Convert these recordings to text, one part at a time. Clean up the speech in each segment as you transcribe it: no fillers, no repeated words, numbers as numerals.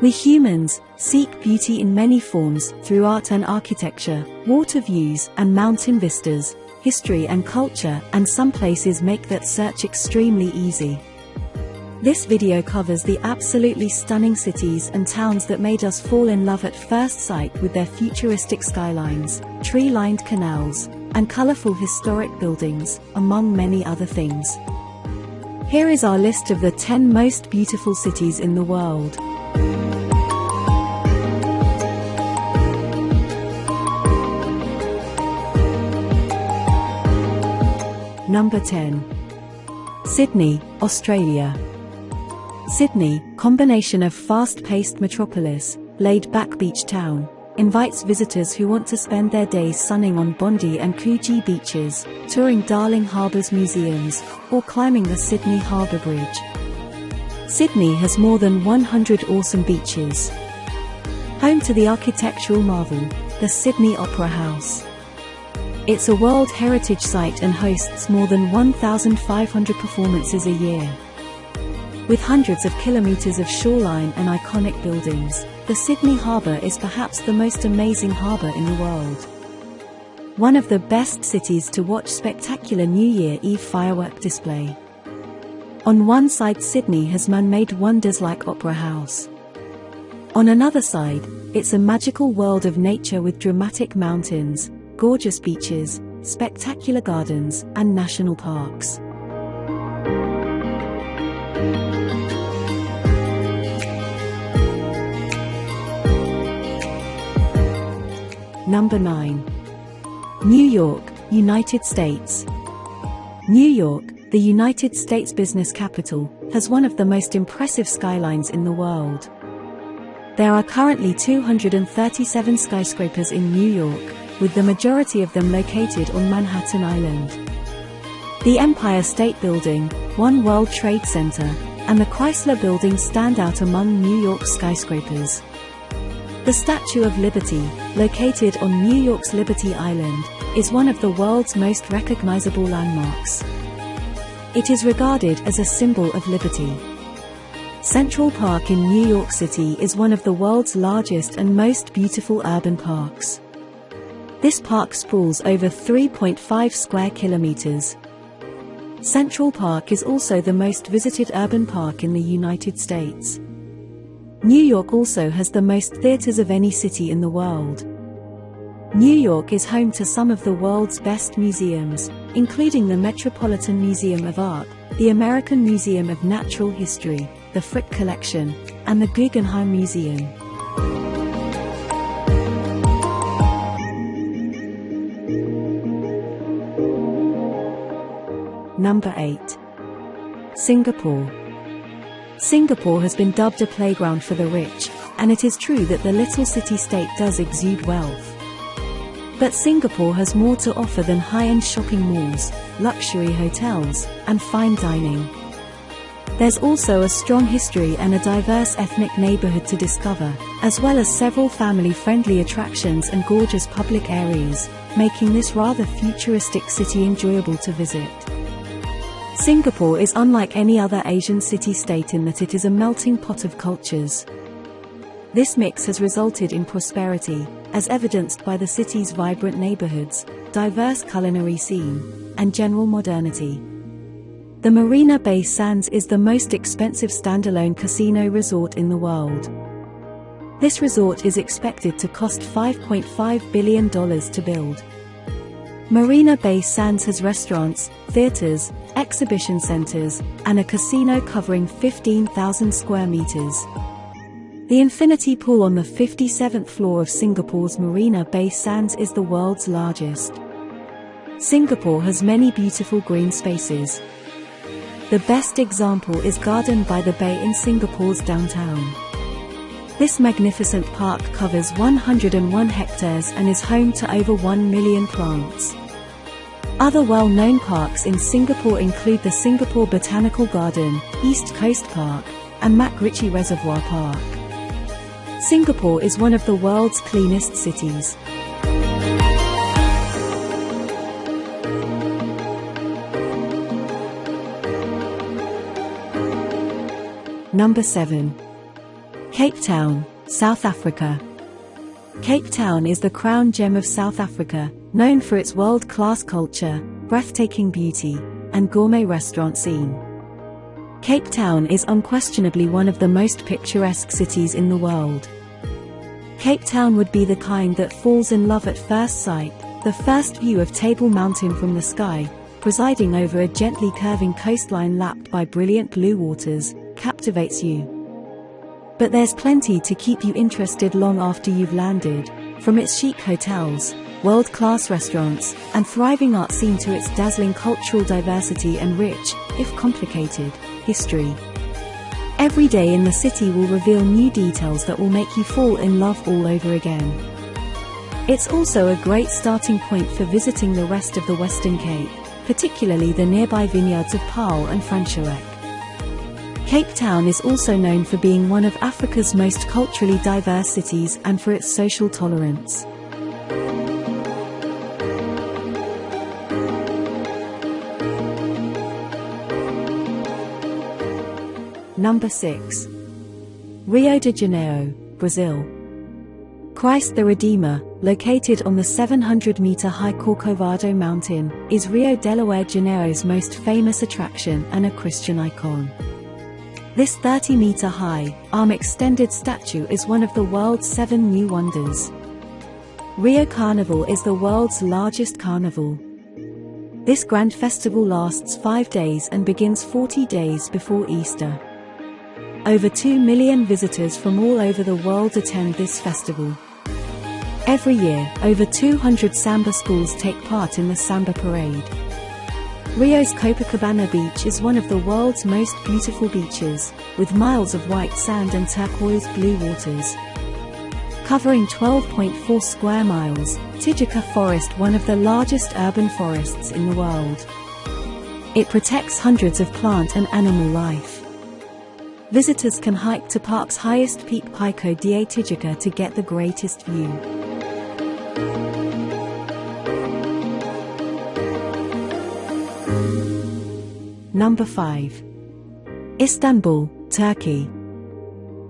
We humans seek beauty in many forms through art and architecture, water views and mountain vistas, history and culture, and some places make that search extremely easy. This video covers the absolutely stunning cities and towns that made us fall in love at first sight with their futuristic skylines, tree-lined canals, and colorful historic buildings, among many other things. Here is our list of the 10 most beautiful cities in the world. Number 10. Sydney, Australia. Sydney, combination of fast-paced metropolis, laid-back beach town, invites visitors who want to spend their days sunning on Bondi and Coogee beaches, touring Darling Harbour's museums, or climbing the Sydney Harbour Bridge. Sydney has more than 100 awesome beaches. Home to the architectural marvel, the Sydney Opera House. It's a World Heritage Site and hosts more than 1,500 performances a year. With hundreds of kilometers of shoreline and iconic buildings, the Sydney Harbour is perhaps the most amazing harbour in the world. One of the best cities to watch spectacular New Year Eve firework display. On one side, Sydney has man-made wonders like Opera House. On another side, it's a magical world of nature with dramatic mountains, gorgeous beaches, spectacular gardens, and national parks. Number 9. New York, United States. New York, the United States business capital, has one of the most impressive skylines in the world. There are currently 237 skyscrapers in New York, with the majority of them located on Manhattan Island. The Empire State Building, One World Trade Center, and the Chrysler Building stand out among New York's skyscrapers. The Statue of Liberty, located on New York's Liberty Island, is one of the world's most recognizable landmarks. It is regarded as a symbol of liberty. Central Park in New York City is one of the world's largest and most beautiful urban parks. This park sprawls over 3.5 square kilometers. Central Park is also the most visited urban park in the United States. New York also has the most theaters of any city in the world. New York is home to some of the world's best museums, including the Metropolitan Museum of Art, the American Museum of Natural History, the Frick Collection, and the Guggenheim Museum. Number 8. Singapore. Singapore has been dubbed a playground for the rich, and it is true that the little city-state does exude wealth. But Singapore has more to offer than high-end shopping malls, luxury hotels, and fine dining. There's also a strong history and a diverse ethnic neighborhood to discover, as well as several family-friendly attractions and gorgeous public areas, making this rather futuristic city enjoyable to visit. Singapore is unlike any other Asian city-state in that it is a melting pot of cultures. This mix has resulted in prosperity, as evidenced by the city's vibrant neighborhoods, diverse culinary scene, and general modernity. The Marina Bay Sands is the most expensive standalone casino resort in the world. This resort is expected to cost $5.5 billion to build. Marina Bay Sands has restaurants, theaters, exhibition centers, and a casino covering 15,000 square meters. The infinity pool on the 57th floor of Singapore's Marina Bay Sands is the world's largest. Singapore has many beautiful green spaces. The best example is Garden by the Bay in Singapore's downtown. This magnificent park covers 101 hectares and is home to over 1 million plants. Other well-known parks in Singapore include the Singapore Botanical Garden, East Coast Park, and MacRitchie Reservoir Park. Singapore is one of the world's cleanest cities. Number 7. Cape Town, South Africa. Cape Town is the crown gem of South Africa, known for its world-class culture, breathtaking beauty, and gourmet restaurant scene. Cape Town is unquestionably one of the most picturesque cities in the world. Cape Town would be the kind that falls in love at first sight. The first view of Table Mountain from the sky, presiding over a gently curving coastline lapped by brilliant blue waters, captivates you. But there's plenty to keep you interested long after you've landed, from its chic hotels, world-class restaurants, and thriving art scene to its dazzling cultural diversity and rich, if complicated, history. Every day in the city will reveal new details that will make you fall in love all over again. It's also a great starting point for visiting the rest of the Western Cape, particularly the nearby vineyards of Paarl and Franschhoek. Cape Town is also known for being one of Africa's most culturally diverse cities and for its social tolerance. Number 6. Rio de Janeiro, Brazil. Christ the Redeemer, located on the 700-meter-high Corcovado mountain, is Rio de Janeiro's most famous attraction and a Christian icon. This 30-meter-high, arm-extended statue is one of the world's 7 new wonders. Rio Carnival is the world's largest carnival. This grand festival lasts 5 days and begins 40 days before Easter. Over 2 million visitors from all over the world attend this festival. Every year, over 200 samba schools take part in the samba parade. Rio's Copacabana beach is one of the world's most beautiful beaches, with miles of white sand and turquoise blue waters. Covering 12.4 square miles, Tijuca Forest, one of the largest urban forests in the world. It protects hundreds of plant and animal life. Visitors can hike to park's highest peak, Pico da Tijuca, to get the greatest view. Number 5. Istanbul, Turkey.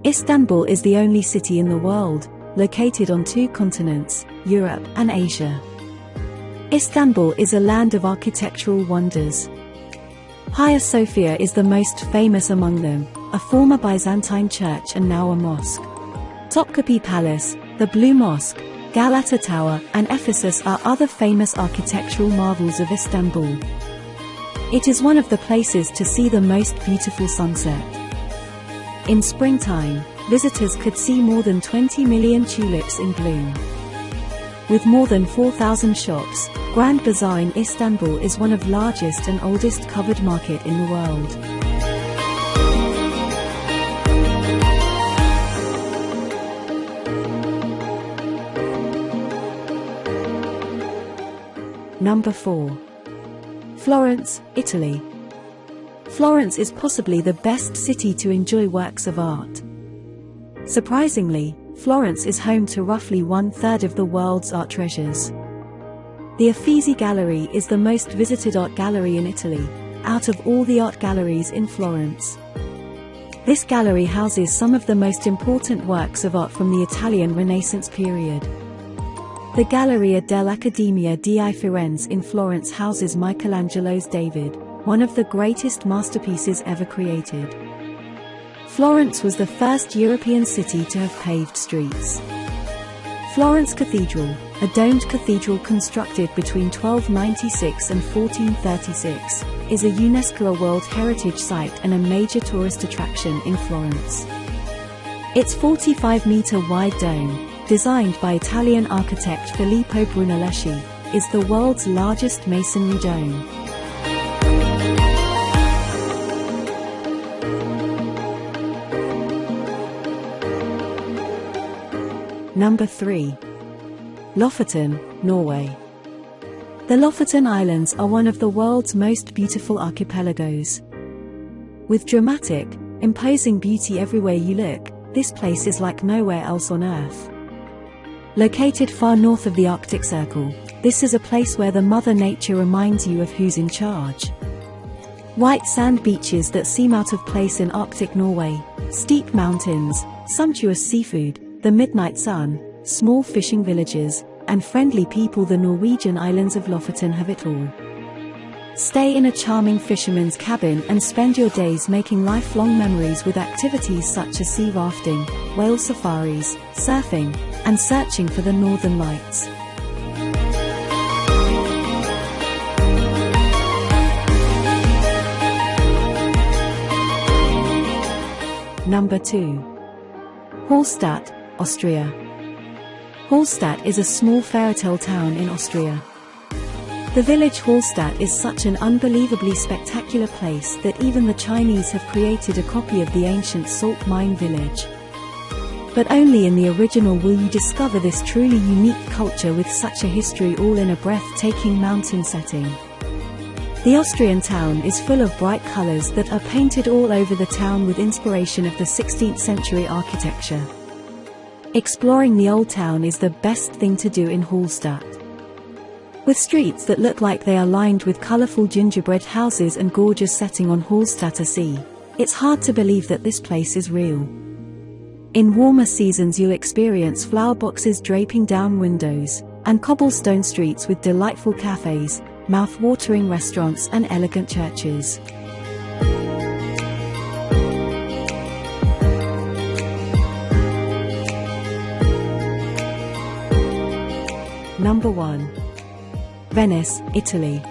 Istanbul is the only city in the world, located on 2 continents, Europe and Asia. Istanbul is a land of architectural wonders. Hagia Sophia is the most famous among them, a former Byzantine church and now a mosque. Topkapi Palace, the Blue Mosque, Galata Tower, and Ephesus are other famous architectural marvels of Istanbul. It is one of the places to see the most beautiful sunset. In springtime, visitors could see more than 20 million tulips in bloom. With more than 4,000 shops, Grand Bazaar in Istanbul is one of the largest and oldest covered market in the world. Number 4. Florence, Italy. Florence is possibly the best city to enjoy works of art. Surprisingly, Florence is home to roughly 1/3 of the world's art treasures. The Uffizi Gallery is the most visited art gallery in Italy, out of all the art galleries in Florence. This gallery houses some of the most important works of art from the Italian Renaissance period. The Galleria dell'Accademia di Firenze in Florence houses Michelangelo's David, one of the greatest masterpieces ever created. Florence was the first European city to have paved streets. Florence Cathedral, a domed cathedral constructed between 1296 and 1436, is a UNESCO World Heritage Site and a major tourist attraction in Florence. Its 45-meter wide dome, designed by Italian architect Filippo Brunelleschi, is the world's largest masonry dome. Number 3. Lofoten, Norway. The Lofoten Islands are one of the world's most beautiful archipelagos. With dramatic, imposing beauty everywhere you look, this place is like nowhere else on Earth. Located far north of the Arctic Circle, this is a place where the Mother Nature reminds you of who's in charge. White sand beaches that seem out of place in Arctic Norway, steep mountains, sumptuous seafood, the midnight sun, small fishing villages, and friendly people. The Norwegian islands of Lofoten have it all. Stay in a charming fisherman's cabin and spend your days making lifelong memories with activities such as sea rafting, whale safaris, surfing, and searching for the northern lights. Number 2. Hallstatt, Austria. Hallstatt is a small fairytale town in Austria. The village Hallstatt is such an unbelievably spectacular place that even the Chinese have created a copy of the ancient salt mine village. But only in the original will you discover this truly unique culture with such a history, all in a breathtaking mountain setting. The Austrian town is full of bright colors that are painted all over the town with inspiration of the 16th century architecture. Exploring the old town is the best thing to do in Hallstatt. With streets that look like they are lined with colorful gingerbread houses and gorgeous setting on Hallstatter Sea, it's hard to believe that this place is real. In warmer seasons you'll experience flower boxes draping down windows, and cobblestone streets with delightful cafes, mouth-watering restaurants and elegant churches. Number 1. Venice, Italy.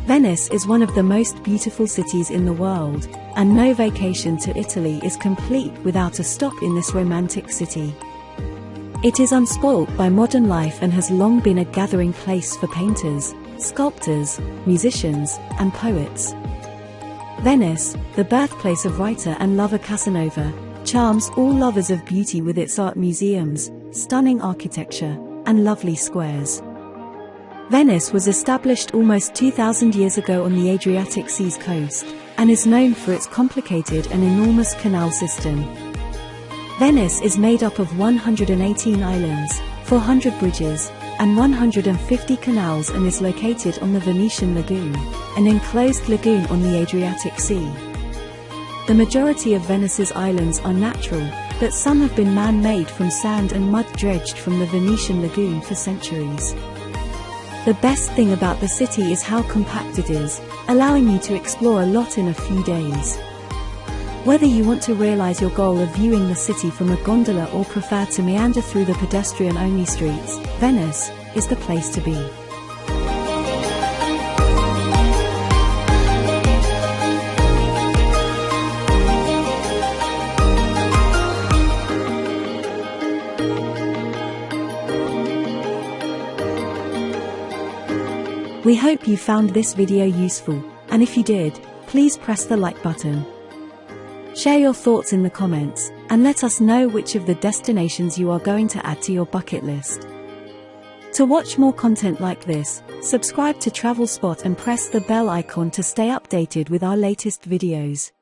Venice is one of the most beautiful cities in the world, and no vacation to Italy is complete without a stop in this romantic city. It is unspoilt by modern life and has long been a gathering place for painters, sculptors, musicians, and poets. Venice, the birthplace of writer and lover Casanova, charms all lovers of beauty with its art museums, stunning architecture, and lovely squares. Venice was established almost 2,000 years ago on the Adriatic Sea's coast, and is known for its complicated and enormous canal system. Venice is made up of 118 islands, 400 bridges, and 150 canals, and is located on the Venetian Lagoon, an enclosed lagoon on the Adriatic Sea. The majority of Venice's islands are natural, but some have been man-made from sand and mud dredged from the Venetian Lagoon for centuries. The best thing about the city is how compact it is, allowing you to explore a lot in a few days. Whether you want to realize your goal of viewing the city from a gondola or prefer to meander through the pedestrian-only streets, Venice is the place to be. We hope you found this video useful, and if you did, please press the like button. Share your thoughts in the comments, and let us know which of the destinations you are going to add to your bucket list. To watch more content like this, subscribe to Travelspot and press the bell icon to stay updated with our latest videos.